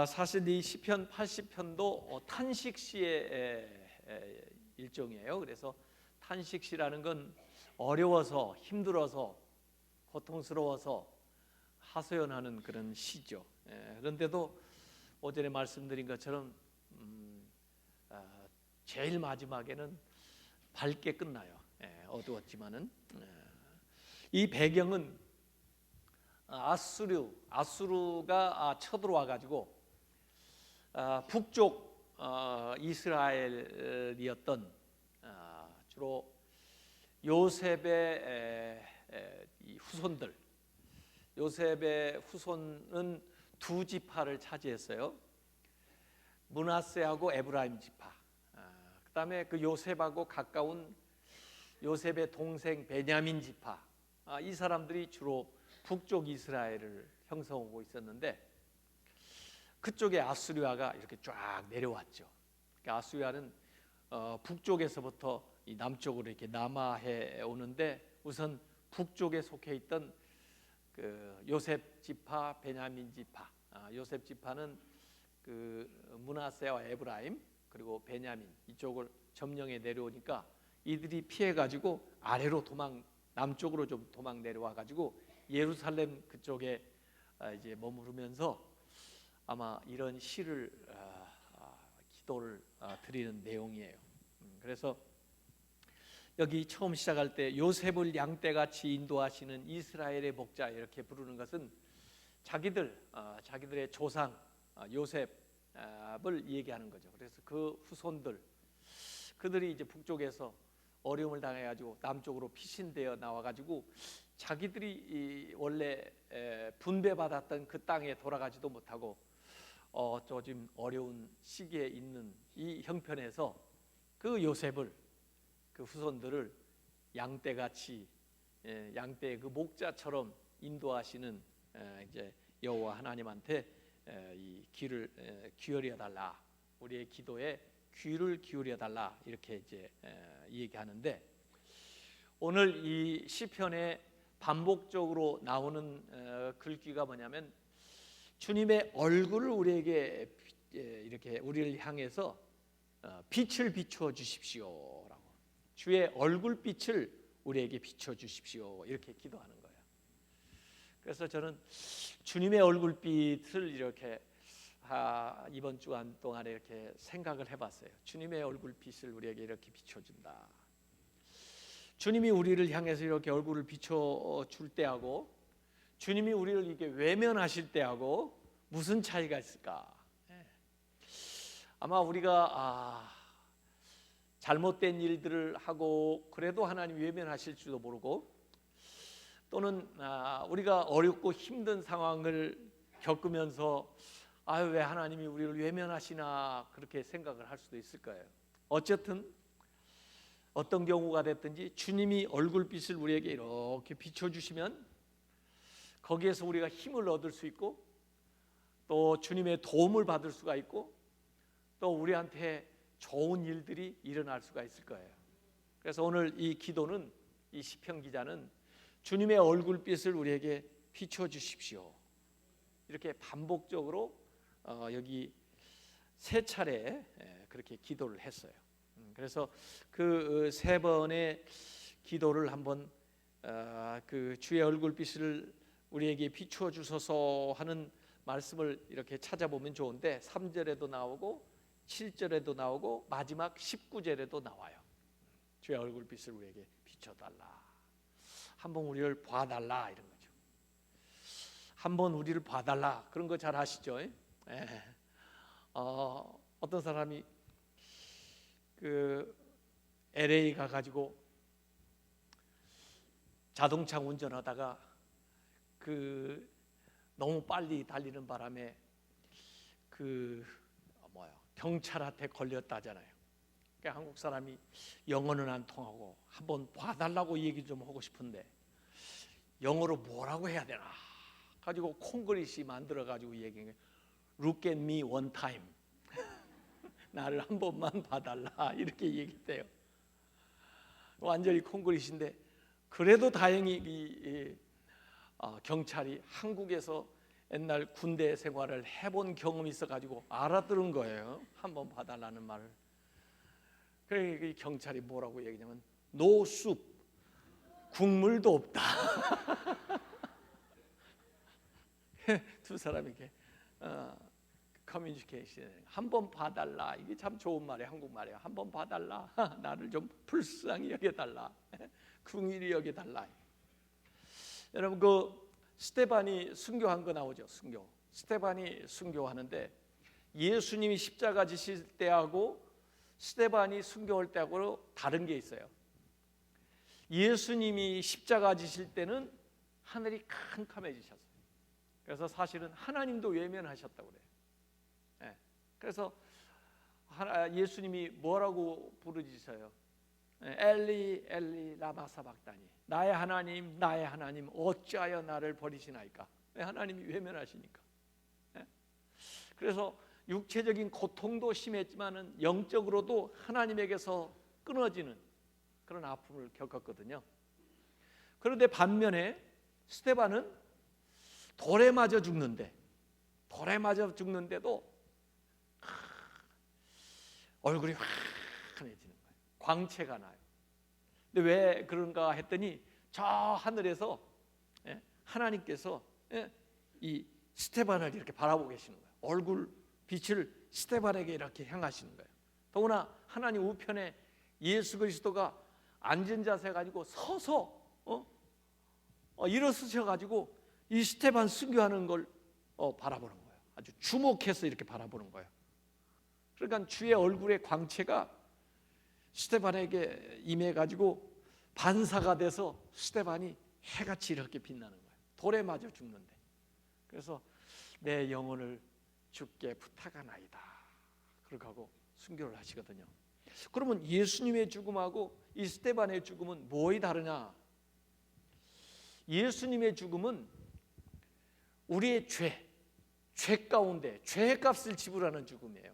사실 이 시편 80편도 탄식시의 일종이에요. 그래서 탄식시라는 건 어려워서 힘들어서 고통스러워서 하소연하는 그런 시죠. 그런데도 오전에 말씀드린 것처럼 제일 마지막에는 밝게 끝나요. 어두웠지만은 이 배경은 아수르가 쳐들어와 가지고 북쪽 이스라엘이었던 주로 요셉의 후손들, 요셉의 후손은 두 지파를 차지했어요. 므낫세하고 에브라임 지파. 그다음에 그 요셉하고 가까운 요셉의 동생 베냐민 지파. 이 사람들이 주로 북쪽 이스라엘을 형성하고 있었는데 그쪽에 아수리아가 이렇게 쫙 내려왔죠. 그러니까 아수리아는 북쪽에서부터 이 남쪽으로 이렇게 남하해 오는데 우선 북쪽에 속해 있던 그 요셉 지파, 베냐민 지파. 요셉 지파는 그 므낫세와 에브라임 그리고 베냐민 이쪽을 점령해 내려오니까 이들이 피해 가지고 아래로 남쪽으로 좀 도망 내려와 가지고 예루살렘 그쪽에 이제 머무르면서 아마 이런 시를 기도를 드리는 내용이에요. 그래서 여기 처음 시작할 때 요셉을 양떼같이 인도하시는 이스라엘의 목자 이렇게 부르는 것은 자기들의 조상 요셉을 얘기하는 거죠. 그래서 그 후손들 그들이 이제 북쪽에서 어려움을 당해가지고 남쪽으로 피신되어 나와가지고 자기들이 원래 분배받았던 그 땅에 돌아가지도 못하고 좀 어려운 시기에 있는 이 형편에서 그 요셉을 그 후손들을 양떼같이 양떼의 그 목자처럼 인도하시는 이제 여호와 하나님한테 이 귀를 기울여 달라, 우리의 기도에 귀를 기울여 달라 이렇게 이제 얘기하는데 오늘 이 시편에 반복적으로 나오는 글귀가 뭐냐면 주님의 얼굴을 우리에게 이렇게 우리를 향해서 빛을 비추어 주십시오라고, 주의 얼굴빛을 우리에게 비춰 주십시오 이렇게 기도하는 거예요. 그래서 저는 주님의 얼굴빛을 이렇게 이번 주간 동안에 이렇게 생각을 해봤어요. 주님의 얼굴빛을 우리에게 이렇게 비춰준다. 주님이 우리를 향해서 이렇게 얼굴을 비춰줄 때하고 주님이 우리를 이렇게 외면하실 때하고 무슨 차이가 있을까? 아마 우리가 잘못된 일들을 하고 그래도 하나님 외면하실지도 모르고 또는 우리가 어렵고 힘든 상황을 겪으면서 왜 하나님이 우리를 외면하시나 그렇게 생각을 할 수도 있을 거예요. 어쨌든 어떤 경우가 됐든지 주님이 얼굴빛을 우리에게 이렇게 비춰주시면 거기에서 우리가 힘을 얻을 수 있고 또 주님의 도움을 받을 수가 있고 또 우리한테 좋은 일들이 일어날 수가 있을 거예요. 그래서 오늘 이 기도는 이 시편 기자는 주님의 얼굴빛을 우리에게 비춰주십시오 이렇게 반복적으로 여기 세 차례 그렇게 기도를 했어요. 그래서 그 세 번의 기도를 한번 그 주의 얼굴빛을 우리에게 비추어 주소서 하는 말씀을 이렇게 찾아보면 좋은데 3절에도 나오고 7절에도 나오고 마지막 19절에도 나와요. 주의 얼굴빛을 우리에게 비춰달라, 한번 우리를 봐달라 이런 거죠. 한번 우리를 봐달라 그런 거 잘 아시죠? 어떤 사람이 그 LA 가가지고 자동차 운전하다가 그 너무 빨리 달리는 바람에 경찰한테 걸렸다잖아요. 그러니까 한국 사람이 영어는 안 통하고 한번 봐달라고 얘기 좀 하고 싶은데 영어로 뭐라고 해야 되나 가지고 콩그리시 만들어 가지고 얘기해. Look at me one time. 나를 한 번만 봐달라 이렇게 얘기했대요. 완전히 콩그리시인데 그래도 다행히 이 경찰이 한국에서 옛날 군대 생활을 해본 경험이 있어가지고 알아들은 거예요. 한번 봐달라는 말을. 그래 경찰이 뭐라고 얘기냐면 노숲, 국물도 없다. 두 사람에게 커뮤니케이션 한번 봐달라. 이게 참 좋은 말이에요. 한국말이에요. 한번 봐달라. 나를 좀 불쌍히 여겨달라. 긍휼히 여겨달라. 여러분 그 스데반이 순교한 거 나오죠. 순교. 스데반이 순교하는데 예수님이 십자가 지실 때하고 스데반이 순교할 때하고 다른 게 있어요. 예수님이 십자가 지실 때는 하늘이 캄캄해지셨어요. 그래서 사실은 하나님도 외면하셨다고 그래요. 네. 그래서 예수님이 뭐라고 부르짖어요? 엘리 엘리 라마 사박다니, 나의 하나님 어찌하여 나를 버리시나이까. 하나님이 외면하시니까. 네. 그래서 육체적인 고통도 심했지만은 영적으로도 하나님에게서 끊어지는 그런 아픔을 겪었거든요. 그런데 반면에 스데반은 돌에 맞아 죽는데도 얼굴이 환해지는 거예요. 광채가 나요. 근데 왜 그런가 했더니 저 하늘에서 하나님께서 이 스데반을 이렇게 바라보고 계시는 거예요. 얼굴 빛을 스데반에게 이렇게 향하시는 거예요. 더구나 하나님 우편에 예수 그리스도가 앉은 자세 가지고 서서 일어서셔 가지고 이 스데반 순교하는 걸 바라보는 거예요. 아주 주목해서 이렇게 바라보는 거예요. 그러니까 주의 얼굴의 광채가 스데반에게 임해 가지고 반사가 돼서 스데반이 해같이 이렇게 빛나는 거예요. 돌에 맞아 죽는데. 그래서 내 영혼을 주께 부탁하나이다. 그렇게 하고 순교를 하시거든요. 그러면 예수님의 죽음하고 이 스데반의 죽음은 뭐이 다르냐? 예수님의 죽음은 우리의 죄 가운데 죄의 값을 지불하는 죽음이에요.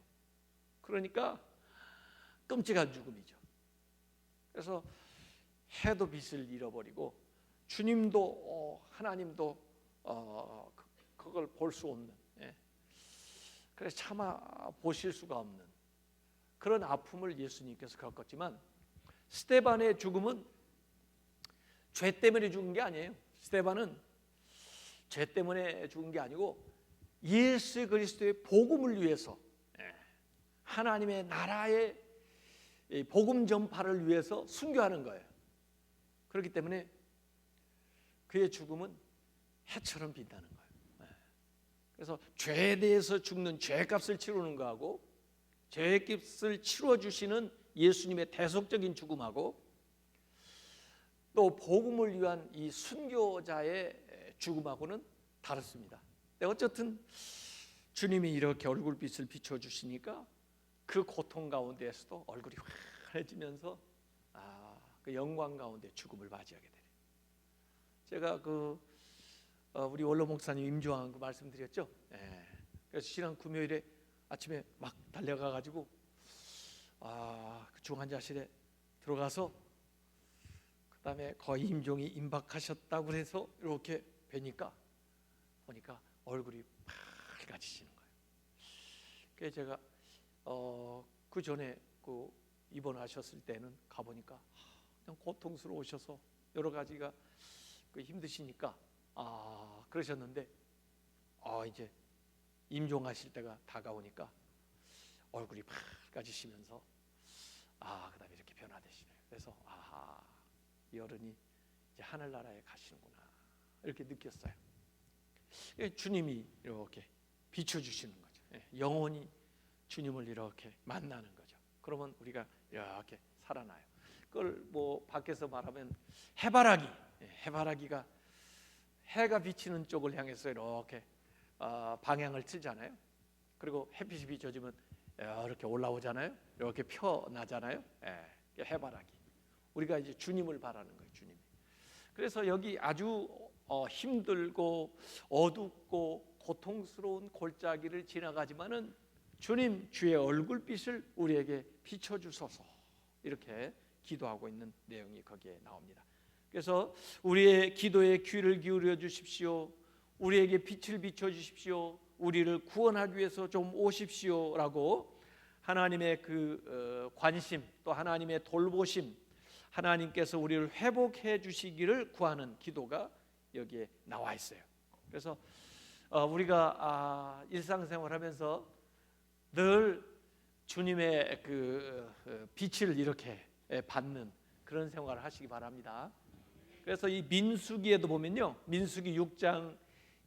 그러니까 끔찍한 죽음이죠. 그래서 해도 빛을 잃어버리고 주님도 하나님도 그걸 볼 수 없는, 그래서 차마 보실 수가 없는 그런 아픔을 예수님께서 겪었지만 스데반의 죽음은 죄 때문에 죽은 게 아니에요. 스데반은 죄 때문에 죽은 게 아니고 예수 그리스도의 복음을 위해서, 하나님의 나라의 복음 전파를 위해서 순교하는 거예요. 그렇기 때문에 그의 죽음은 해처럼 빛나는 거예요. 그래서 죄에 대해서 죽는 죄값을 치르는 거하고 죄값을 치러주시는 예수님의 대속적인 죽음하고 또 복음을 위한 이 순교자의 죽음하고는 다릅니다. 어쨌든 주님이 이렇게 얼굴빛을 비춰주시니까 그 고통 가운데에서도 얼굴이 환해지면서 그 영광 가운데 죽음을 맞이하게 돼요. 제가 우리 원로 목사님 임조한 그 말씀드렸죠. 그래서 지난 금요일에 아침에 막 달려가 가지고 그 중환자실에 들어가서 그다음에 거의 임종이 임박하셨다고 해서 이렇게 보니까 얼굴이 빨개지시는 거예요. 그래서 제가 그 전에 입원하셨을 때는 가보니까 그냥 고통스러우셔서 여러 가지가 힘드시니까 그러셨는데 이제 임종하실 때가 다가오니까 얼굴이 빨개지시면서 그다음에 이렇게 변화되시네요. 그래서 이 어른이 이제 하늘나라에 가시는구나 이렇게 느꼈어요. 주님이 이렇게 비춰주시는 거죠. 영원히 주님을 이렇게 만나는 거죠. 그러면 우리가 이렇게 살아나요. 그걸 뭐 밖에서 말하면 해바라기가 해가 비치는 쪽을 향해서 이렇게 방향을 틀잖아요. 그리고 햇빛이 비춰지면 이렇게 올라오잖아요. 이렇게 펴나잖아요. 해바라기. 우리가 이제 주님을 바라는 거예요. 주님. 그래서 여기 아주 힘들고 어둡고 고통스러운 골짜기를 지나가지만은 주님 주의 얼굴빛을 우리에게 비춰주소서 이렇게 기도하고 있는 내용이 거기에 나옵니다. 그래서 우리의 기도에 귀를 기울여 주십시오. 우리에게 빛을 비춰 주십시오. 우리를 구원하기 위해서 좀 오십시오라고 하나님의 그 관심, 또 하나님의 돌보심, 하나님께서 우리를 회복해 주시기를 구하는 기도가 여기에 나와 있어요. 그래서 우리가 일상생활하면서 늘 주님의 그 빛을 이렇게 받는 그런 생활을 하시기 바랍니다. 그래서 이 민수기에도 보면요, 민수기 6장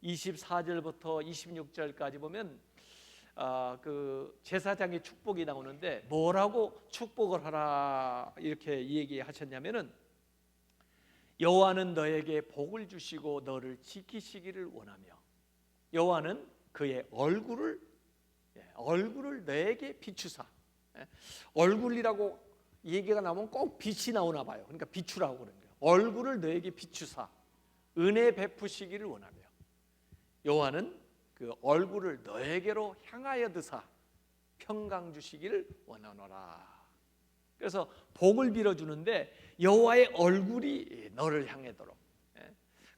24절부터 26절까지 보면 그 제사장의 축복이 나오는데 뭐라고 축복을 하라 이렇게 얘기하셨냐면은 여호와는 너에게 복을 주시고 너를 지키시기를 원하며 여호와는 그의 얼굴을 너에게 비추사. 얼굴이라고 얘기가 나오면 꼭 빛이 나오나 봐요. 그러니까 비추라고 그러는 거예요. 얼굴을 너에게 비추사 은혜 베푸시기를 원하며 여호와는 그 얼굴을 너에게로 향하여 드사 평강 주시기를 원하노라. 그래서 복을 빌어주는데 여호와의 얼굴이 너를 향하도록,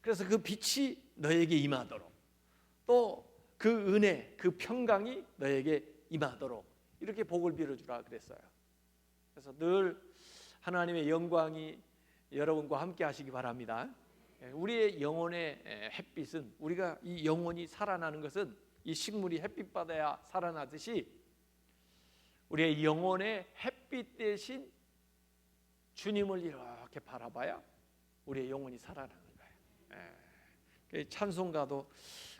그래서 그 빛이 너에게 임하도록, 또 그 은혜, 그 평강이 너에게 임하도록 이렇게 복을 빌어주라 그랬어요. 그래서 늘 하나님의 영광이 여러분과 함께 하시기 바랍니다. 우리의 영혼의 햇빛은, 우리가 이 영혼이 살아나는 것은 이 식물이 햇빛 받아야 살아나듯이 우리의 영혼의 햇빛 대신 주님을 이렇게 바라봐야 우리의 영혼이 살아나는 거예요. 찬송가도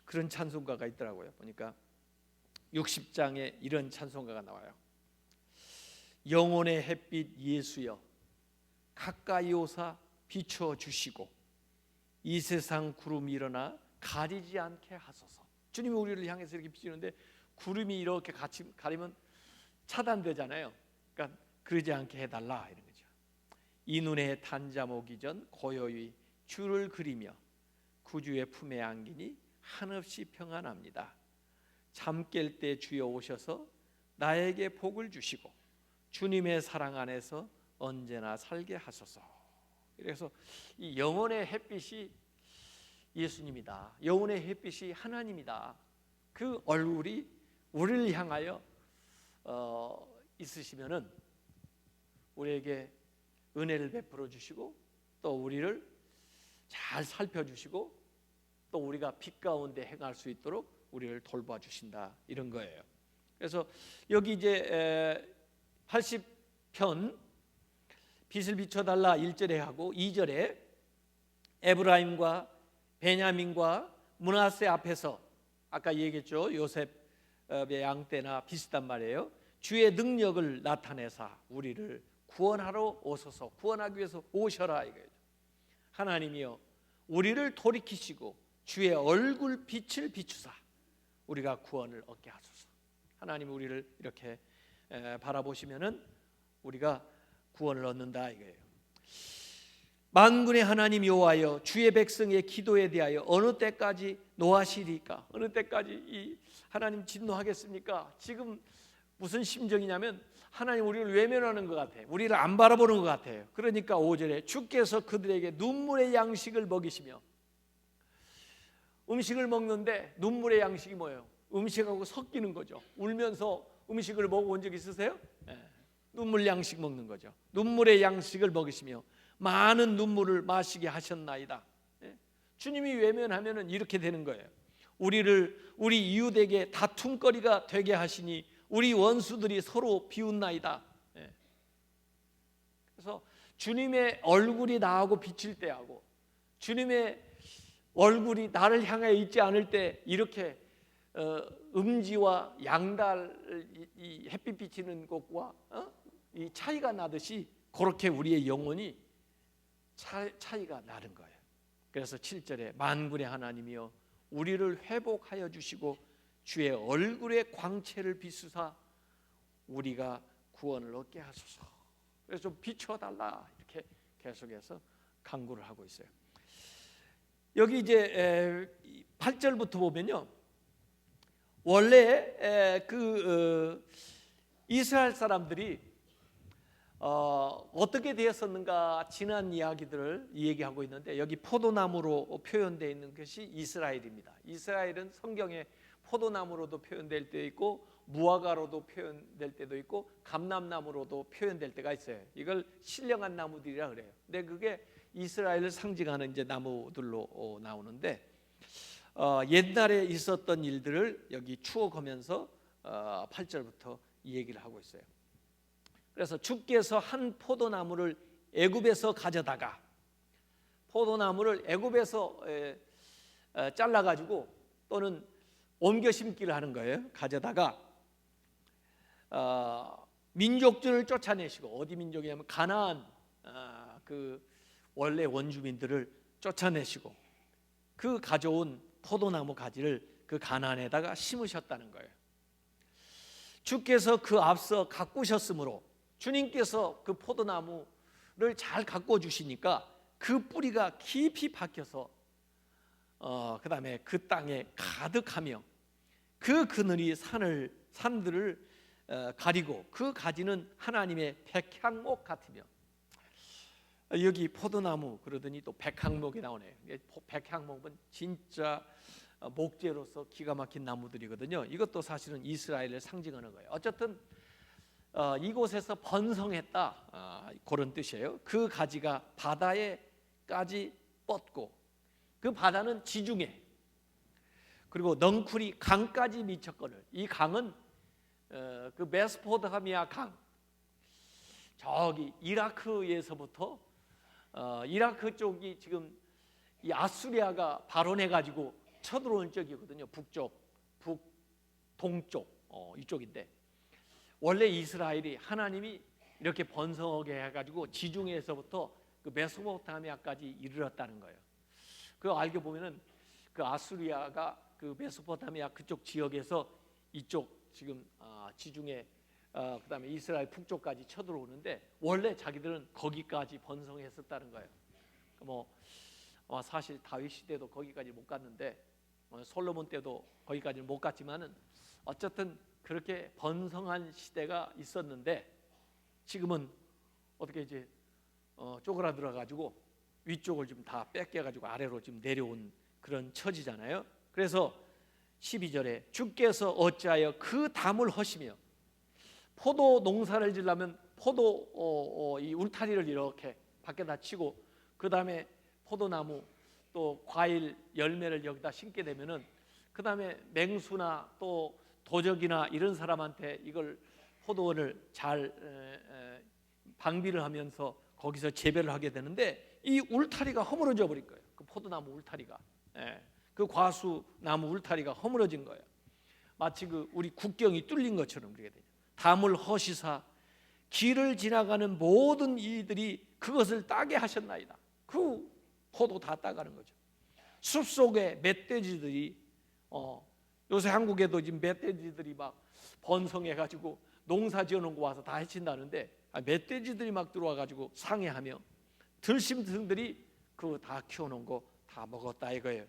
그런 찬송가가 있더라고요. 보니까 60장에 이런 찬송가가 나와요. 영혼의 햇빛 예수여 가까이 오사 비추어 주시고 이 세상 구름이 일어나 가리지 않게 하소서. 주님이 우리를 향해서 이렇게 비추는데 구름이 이렇게 같이 가리면 차단되잖아요. 그러니까 그러지 않게 해달라 이런 거죠. 이 눈에 단잠 오기 전 고요히 주를 그리며 구주의 품에 안기니 한없이 평안합니다. 잠 깰 때 주여 오셔서 나에게 복을 주시고 주님의 사랑 안에서 언제나 살게 하소서. 그래서 이 영혼의 햇빛이 예수님이다. 영혼의 햇빛이 하나님이다. 그 얼굴이 우리를 향하여 있으시면은 우리에게 은혜를 베풀어 주시고 또 우리를 잘 살펴주시고 또 우리가 빛 가운데 행할 수 있도록 우리를 돌봐 주신다 이런 거예요. 그래서 여기 이제 80편 빛을 비춰달라 1절에 하고 2절에 에브라임과 베냐민과 므낫세 앞에서 아까 얘기했죠. 요셉의 양떼나 비슷한 말이에요. 주의 능력을 나타내사 우리를 구원하러 오소서. 구원하기 위해서 오셔라 이거예요. 하나님이여 우리를 돌이키시고 주의 얼굴 빛을 비추사 우리가 구원을 얻게 하소서. 하나님 우리를 이렇게 바라보시면은 우리가 구원을 얻는다 이거예요. 만군의 하나님 여호와여 주의 백성의 기도에 대하여 어느 때까지 노하시리까? 어느 때까지 이 하나님 진노하겠습니까? 지금 무슨 심정이냐면 하나님 우리를 외면하는 것 같아요. 우리를 안 바라보는 것 같아요. 그러니까 5절에 주께서 그들에게 눈물의 양식을 먹이시며, 음식을 먹는데 눈물의 양식이 뭐예요? 음식하고 섞이는 거죠. 울면서 음식을 먹어본 적 있으세요? 네. 눈물 양식 먹는 거죠. 눈물의 양식을 먹이시며 많은 눈물을 마시게 하셨나이다. 네. 주님이 외면하면은 이렇게 되는 거예요. 우리 이웃에게 다툼거리가 되게 하시니 우리 원수들이 서로 비웃나이다. 네. 그래서 주님의 얼굴이 나하고 비칠 때하고 주님의 얼굴이 나를 향해 있지 않을 때 이렇게 음지와 양달 이 햇빛 비치는 곳과 이 차이가 나듯이 그렇게 우리의 영혼이 차이가 나는 거예요. 그래서 7절에 만군의 하나님이여 우리를 회복하여 주시고 주의 얼굴의 광채를 비추사 우리가 구원을 얻게 하소서. 그래서 좀 비춰달라 이렇게 계속해서 간구를 하고 있어요. 여기 이제 8절부터 보면요, 원래 이스라엘 사람들이 어떻게 되었었는가 지난 이야기들을 얘기하고 있는데 여기 포도나무로 표현되어 있는 것이 이스라엘입니다. 이스라엘은 성경에 포도나무로도 표현될 때 있고 무화과로도 표현될 때도 있고 감람나무로도 표현될 때가 있어요. 이걸 신령한 나무들이라 그래요. 근데 그게 이스라엘을 상징하는 이제 나무들로 나오는데 옛날에 있었던 일들을 여기 추억하면서 8절부터 이 얘기를 하고 있어요. 그래서 주께서 한 포도나무를 애굽에서 가져다가 포도나무를 애굽에서 잘라가지고 또는 옮겨 심기를 하는 거예요. 가져다가 민족들을 쫓아내시고 어디 민족이냐면 가나안 그 원래 원주민들을 쫓아내시고 그 가져온 포도나무 가지를 그 가나안에다가 심으셨다는 거예요. 주께서 그 앞서 가꾸셨으므로 주님께서 그 포도나무를 잘 가꿔 주시니까 그 뿌리가 깊이 박혀서 그 다음에 그 땅에 가득하며 그 그늘이 산들을 가리고 그 가지는 하나님의 백향목 같으며 여기 포도나무 그러더니 또 백향목이 나오네요. 백향목은 진짜 목재로서 기가 막힌 나무들이거든요. 이것도 사실은 이스라엘을 상징하는 거예요. 어쨌든 이곳에서 번성했다 그런 뜻이에요. 그 가지가 바다에까지 뻗고 그 바다는 지중해 그리고 넝쿨이 강까지 미쳤거늘. 이 강은 그 메소포타미아 강 저기 이라크에서부터 이라크 쪽이 지금 이 아수리아가 발원해가지고 쳐들어온 쪽이거든요. 북쪽, 동쪽 이쪽인데 원래 이스라엘이 하나님이 이렇게 번성하게 해가지고 지중해에서부터 그 메소포타미아까지 이르렀다는 거예요. 그거 알고 보면은 그 아수리아가 그 메소포타미아 그쪽 지역에서 이쪽 지금 지중해 그다음에 이스라엘 북쪽까지 쳐들어오는데 원래 자기들은 거기까지 번성했었다는 거예요. 뭐 사실 다윗 시대도 거기까지 못 갔는데 솔로몬 때도 거기까지는 못 갔지만은 어쨌든 그렇게 번성한 시대가 있었는데 지금은 어떻게 이제 쪼그라들어 가지고 위쪽을 좀 다 뺏겨 가지고 아래로 지금 내려온 그런 처지잖아요. 그래서 12절에 주께서 어찌하여 그 담을 허시며 포도 농사를 지려면 포도 이 울타리를 이렇게 밖에다 치고 그 다음에 포도나무 또 과일 열매를 여기다 심게 되면은 그 다음에 맹수나 또 도적이나 이런 사람한테 이걸 포도원을 잘 방비를 하면서 거기서 재배를 하게 되는데 이 울타리가 허물어져 버릴 거예요. 그 포도나무 울타리가, 그 과수나무 울타리가 허물어진 거예요. 마치 그 우리 국경이 뚫린 것처럼 그렇게 되죠. 담을 허시사 길을 지나가는 모든 이들이 그것을 따게 하셨나이다. 그 포도 다 따가는 거죠. 숲속에 멧돼지들이 요새 한국에도 지금 멧돼지들이 막 번성해가지고 농사 지어놓은 거 와서 다 해친다는데 멧돼지들이 막 들어와가지고 상해하며 들짐승들이 그 다 키워놓은 거 다 먹었다 이거예요.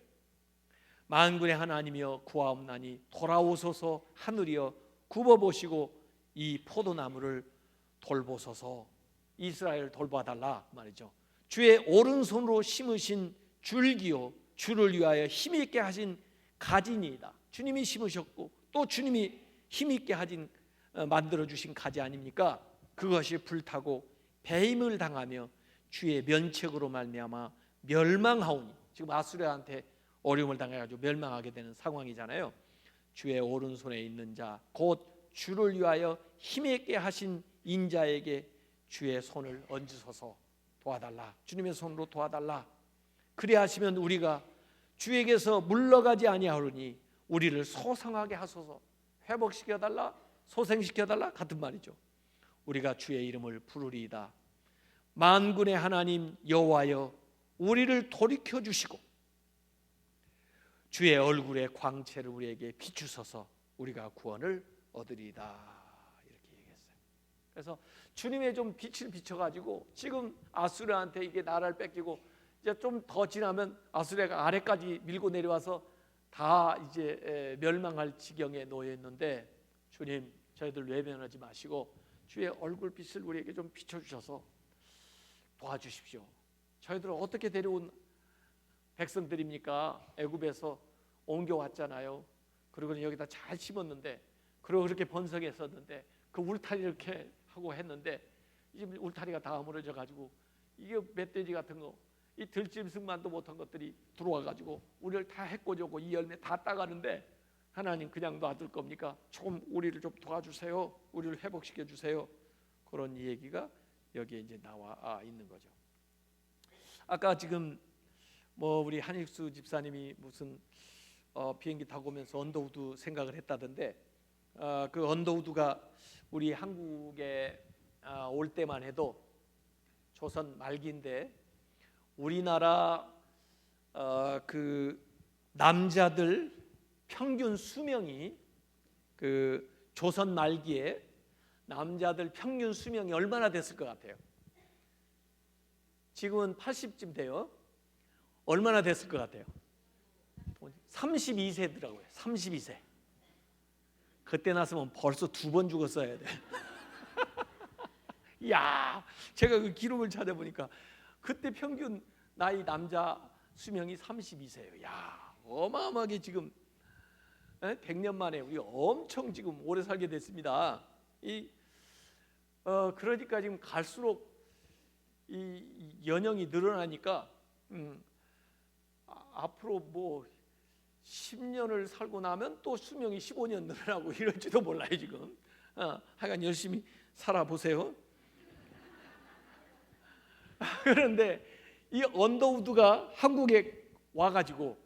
만군의 하나님이여 구하옵나니 돌아오소서. 하늘이여 굽어보시고 이 포도나무를 돌보소서. 이스라엘을 돌봐달라 말이죠. 주의 오른손으로 심으신 줄기요 주를 위하여 힘있게 하신 가지니이다. 주님이 심으셨고 또 주님이 힘있게 하신 만들어주신 가지 아닙니까? 그것이 불타고 배임을 당하며 주의 면책으로 말미암아 멸망하오니, 지금 아수르한테 어려움을 당해가지고 멸망하게 되는 상황이잖아요. 주의 오른손에 있는 자 곧 주를 위하여 힘있게 하신 인자에게 주의 손을 얹으소서. 도와달라. 주님의 손으로 도와달라. 그리하시면 우리가 주에게서 물러가지 아니하오니 우리를 소성하게 하소서. 회복시켜달라, 소생시켜달라 같은 말이죠. 우리가 주의 이름을 부르리이다. 만군의 하나님 여호와여 우리를 돌이켜 주시고 주의 얼굴의 광채를 우리에게 비추소서. 우리가 구원을 얻으리이다. 이렇게 얘기했어요. 그래서 주님의 좀 빛을 비춰가지고 지금 아수르한테 이게 나라를 뺏기고 이제 좀 더 지나면 아수르가 아래까지 밀고 내려와서 다 이제 멸망할 지경에 놓여 있는데 주님 저희들 외면하지 마시고 주의 얼굴빛을 우리에게 좀 비춰주셔서 도와주십시오. 저희들은 어떻게 데려온 백성들입니까? 애굽에서 옮겨왔잖아요. 그리고 여기다 잘 심었는데, 그리고 그렇게 번성했었는데, 그 울타리 이렇게 하고 했는데 이제 울타리가 다 허물어져 가지고 이게 멧돼지 같은 거, 이 들짐승만도 못한 것들이 들어와 가지고 우리를 다 해코지고 이 열매 다 따가는데, 하나님 그냥 놔둘 겁니까? 좀 우리를 좀 도와주세요. 우리를 회복시켜 주세요. 그런 얘기가 여기에 이제 나와 있는 거죠. 아까 지금 뭐 우리 한익수 집사님이 무슨 비행기 타고 오면서 언더우드 생각을 했다던데, 그 언더우드가 우리 한국에 올 때만 해도 조선 말기인데, 우리나라 그 남자들 평균 수명이, 그 조선 말기에 남자들 평균 수명이 얼마나 됐을 것 같아요? 지금은 80쯤 돼요. 얼마나 됐을 것 같아요? 32세더라고요. 32세. 그때 났으면 벌써 2번 죽었어야 돼. 야, 제가 그 기록을 찾아보니까 그때 평균 나이 남자 수명이 32세예요. 야, 어마어마하게 지금 100년 만에 우리 엄청 지금 오래 살게 됐습니다. 그러니까 지금 갈수록 이 연령이 늘어나니까 앞으로 뭐 10년을 살고 나면 또 수명이 15년 늘어나고 이럴지도 몰라요 지금. 하여간 열심히 살아보세요. 그런데 이 언더우드가 한국에 와가지고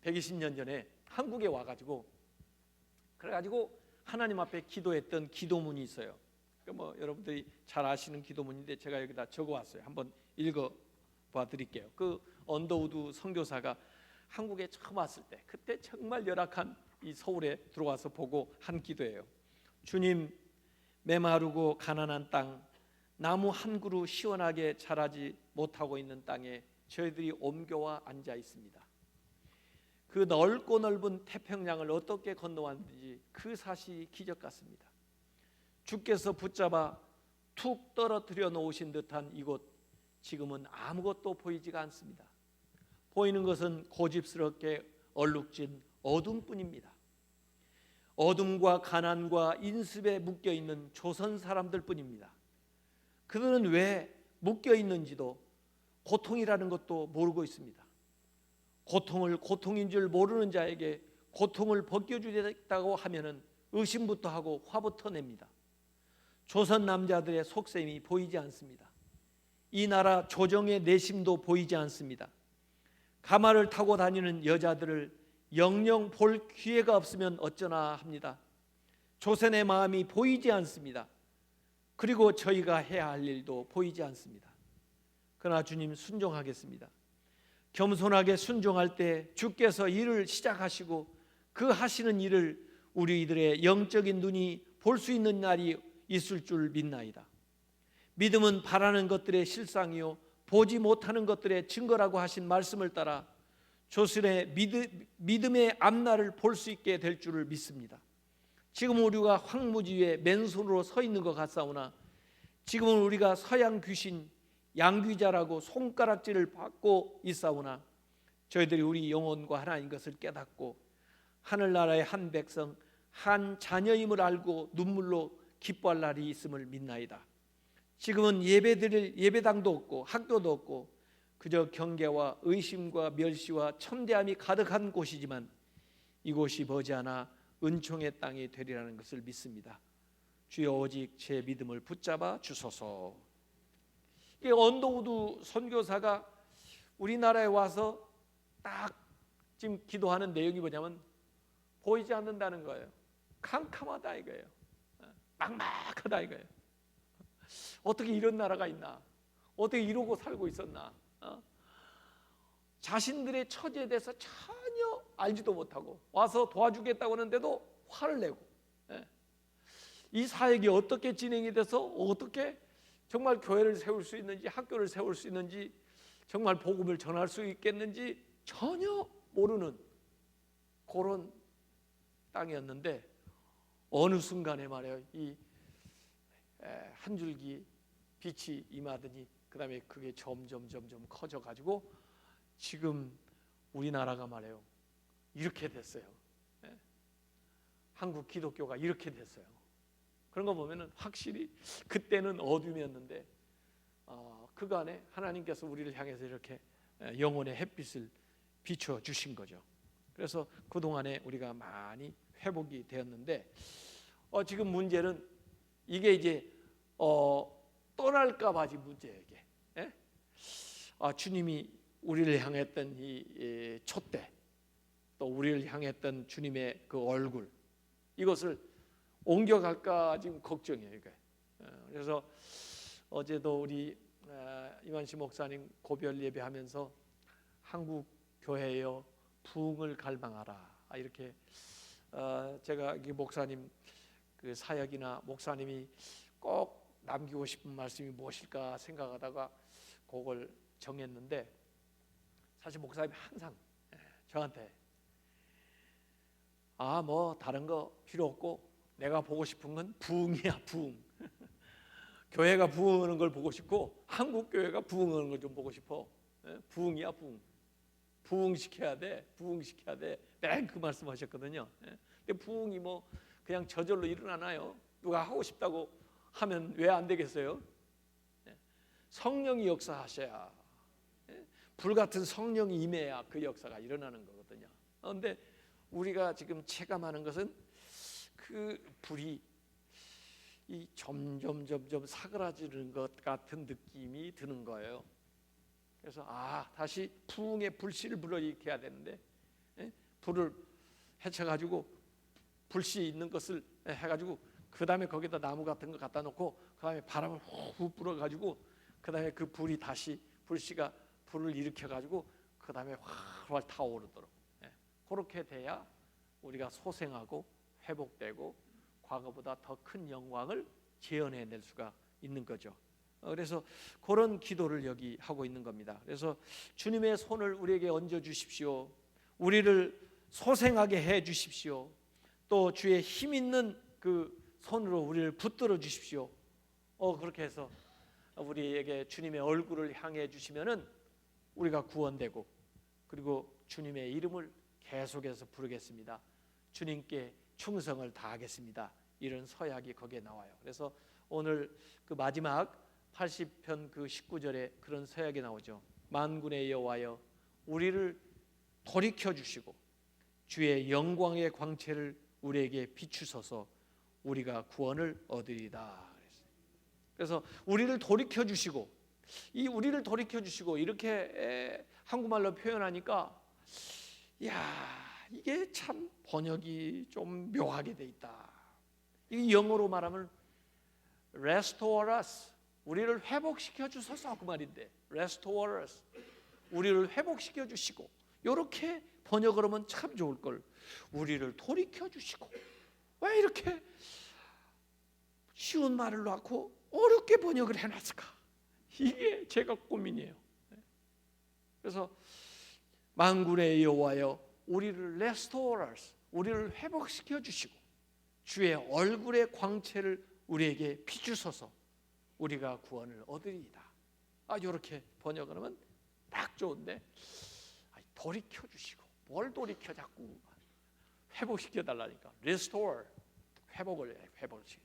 120년 전에 한국에 와가지고, 그래가지고 하나님 앞에 기도했던 기도문이 있어요. 뭐 여러분들이 잘 아시는 기도문인데 제가 여기다 적어왔어요. 한번 읽어봐 드릴게요. 그 언더우드 선교사가 한국에 처음 왔을 때, 그때 정말 열악한 이 서울에 들어와서 보고 한 기도예요. 주님, 메마르고 가난한 땅, 나무 한 그루 시원하게 자라지 못하고 있는 땅에 저희들이 옮겨와 앉아 있습니다. 그 넓고 넓은 태평양을 어떻게 건너왔는지 그 사실이 기적 같습니다. 주께서 붙잡아 툭 떨어뜨려 놓으신 듯한 이곳, 지금은 아무것도 보이지가 않습니다. 보이는 것은 고집스럽게 얼룩진 어둠뿐입니다. 어둠과 가난과 인습에 묶여있는 조선 사람들 뿐입니다. 그들은 왜 묶여있는지도, 고통이라는 것도 모르고 있습니다. 고통을 고통인 줄 모르는 자에게 고통을 벗겨주겠다고 하면은 의심부터 하고 화부터 냅니다. 조선 남자들의 속셈이 보이지 않습니다. 이 나라 조정의 내심도 보이지 않습니다. 가마를 타고 다니는 여자들을 영영 볼 기회가 없으면 어쩌나 합니다. 조선의 마음이 보이지 않습니다. 그리고 저희가 해야 할 일도 보이지 않습니다. 그러나 주님, 순종하겠습니다. 겸손하게 순종할 때 주께서 일을 시작하시고 그 하시는 일을 우리들의 영적인 눈이 볼 수 있는 날이 있을 줄 믿나이다. 믿음은 바라는 것들의 실상이요 보지 못하는 것들의 증거라고 하신 말씀을 따라 조선의 믿음의 앞날을 볼 수 있게 될 줄을 믿습니다. 지금 우리가 황무지 위에 맨손으로 서 있는 것 같사오나, 지금은 우리가 서양 귀신 양귀자라고 손가락질을 받고 있사오나, 저희들이 우리 영혼과 하나인 것을 깨닫고 하늘나라의 한 백성, 한 자녀임을 알고 눈물로 기뻐할 날이 있음을 믿나이다. 지금은 예배드릴 예배당도 없고 학교도 없고 그저 경계와 의심과 멸시와 천대함이 가득한 곳이지만 이곳이 머지않아 은총의 땅이 되리라는 것을 믿습니다. 주여, 오직 제 믿음을 붙잡아 주소서. 이 언더우드 선교사가 우리나라에 와서 딱 지금 기도하는 내용이 뭐냐면 보이지 않는다는 거예요. 캄캄하다 이거예요. 막막하다 이거예요. 어떻게 이런 나라가 있나? 어떻게 이러고 살고 있었나? 자신들의 처지에 대해서 전혀 알지도 못하고 와서 도와주겠다고 하는데도 화를 내고, 이 사역이 어떻게 진행이 돼서 어떻게 정말 교회를 세울 수 있는지, 학교를 세울 수 있는지, 정말 복음을 전할 수 있겠는지 전혀 모르는 그런 땅이었는데, 어느 순간에 말이에요, 이 한 줄기 빛이 임하더니 그 다음에 그게 점점 커져가지고 지금 우리나라가 말해요 이렇게 됐어요. 한국 기독교가 이렇게 됐어요. 그런 거 보면은 확실히 그때는 어둠이었는데 그간에 하나님께서 우리를 향해서 이렇게 영혼의 햇빛을 비춰 주신 거죠. 그래서 그동안에 우리가 많이 회복이 되었는데 지금 문제는 이게 이제 떠날까 봐지 문제예요. 이게 주님이 우리를 향했던 이 촛대, 또 우리를 향했던 주님의 그 얼굴, 이것을 옮겨갈까 지금 걱정이에요. 이게. 그래서 어제도 우리 이만시 목사님 고별 예배하면서 한국 교회여 부흥을 갈망하라 이렇게 제가 이 목사님 그 사역이나 목사님이 꼭 남기고 싶은 말씀이 무엇일까 생각하다가 그걸 정했는데 사실 목사님이 항상 저한테 뭐 다른 거 필요 없고 내가 보고 싶은 건 부흥이야 부흥. 교회가 부흥하는 걸 보고 싶고 한국 교회가 부흥하는 걸 좀 보고 싶어. 부흥이야 부흥. 부흥시켜야 돼. 부흥시켜야 돼. 맨 그 말씀하셨거든요. 근데 부흥이 뭐 그냥 저절로 일어나나요? 누가 하고 싶다고 하면 왜 안 되겠어요? 성령이 역사하셔야, 불같은 성령이 임해야 그 역사가 일어나는 거거든요. 그런데 우리가 지금 체감하는 것은 그 불이 이 점점 사그라지는 것 같은 느낌이 드는 거예요. 그래서 다시 부흥의 불씨를 불어일으켜야 되는데 불을 헤쳐가지고 불씨 있는 것을 해가지고 그 다음에 거기다 나무 같은 거 갖다 놓고 그 다음에 바람을 후 불어가지고 그 다음에 그 불이 다시 불씨가 불을 일으켜가지고 그 다음에 활활 타오르도록 그렇게 돼야 우리가 소생하고 회복되고 과거보다 더 큰 영광을 재현해낼 수가 있는 거죠. 그래서 그런 기도를 여기 하고 있는 겁니다. 그래서 주님의 손을 우리에게 얹어 주십시오. 우리를 소생하게 해 주십시오. 또 주의 힘 있는 그 손으로 우리를 붙들어 주십시오. 그렇게 해서 우리에게 주님의 얼굴을 향해 주시면은 우리가 구원되고 그리고 주님의 이름을 계속해서 부르겠습니다. 주님께 충성을 다하겠습니다. 이런 서약이 거기에 나와요. 그래서 오늘 그 마지막 80편 그 19절에 그런 서약이 나오죠. 만군의 여호와여 우리를 돌이켜 주시고 주의 영광의 광채를 우리에게 비추소서 우리가 구원을 얻으리다. 그래서 우리를 돌이켜 주시고 이 우리를 돌이켜 주시고 이렇게 한국말로 표현하니까 이게 참 번역이 좀 묘하게 돼 있다. 이 영어로 말하면 restore us 우리를 회복시켜 주소서 그 말인데 restore us 우리를 회복시켜 주시고 이렇게 번역을 하면 참 좋을 걸 우리를 돌이켜 주시고 왜 이렇게 쉬운 말을 놓고 어렵게 번역을 해놨을까? 이게 제가 고민이에요. 그래서 만군의 여호와여 우리를 restore us 우리를 회복시켜 주시고 주의 얼굴의 광채를 우리에게 비추소서 우리가 구원을 얻으리이다. 이렇게 번역을 하면 딱 좋은데 돌이켜 주시고 뭘 돌이켜 자꾸 회복시켜 달라니까 restore 회복시켜.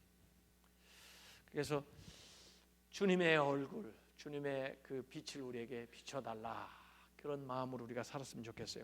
그래서 주님의 얼굴 주님의 그 빛을 우리에게 비춰달라 그런 마음으로 우리가 살았으면 좋겠어요.